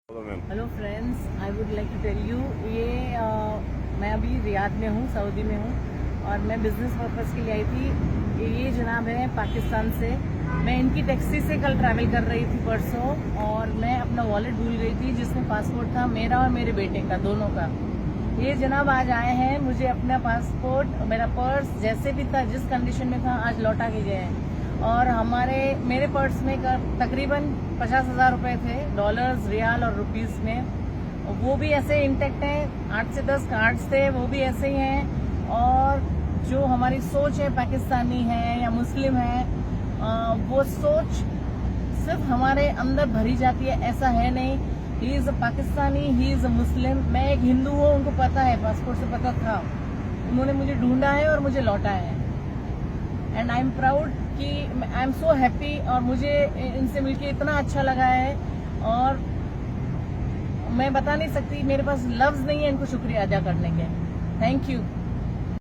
Hello friends, I would like to tell you मैं अभी Riyadh में हूँ, सऊदी में हूँ और मैं बिजनेस पर्पज़ के लिए आई थी। ये जनाब है पाकिस्तान से। मैं इनकी टैक्सी से कल ट्रैवल कर रही थी परसों और मैं अपना वॉलेट भूल गई थी जिसमें पासपोर्ट था मेरा और मेरे बेटे का, दोनों का। ये जनाब आज आए हैं, मुझे अपना पासपोर्ट, मेरा पर्स जैसे भी था, जिस कंडीशन में था, आज लौटा के गए हैं। और मेरे पर्स में तकरीबन 50,000 रुपए थे, डॉलर्स, रियाल और रुपीस में। वो भी ऐसे इंटेक्ट हैं। 8 से 10 कार्ड्स थे, वो भी ऐसे ही हैं। और जो हमारी सोच है, पाकिस्तानी है या मुस्लिम है, वो सोच सिर्फ हमारे अंदर भरी जाती है, ऐसा है नहीं। He is a Pakistani, he is a Muslim. मैं एक हिंदू हूँ, उनको पता है, पासपोर्ट से पता था। उन्होंने मुझे ढूंढा है और मुझे लौटा है। एंड आई एम प्राउड कि आई एम सो हैप्पी। और मुझे इनसे मिलके इतना अच्छा लगा है और मैं बता नहीं सकती, मेरे पास लफ्ज नहीं है इनको शुक्रिया अदा करने के। Thank you.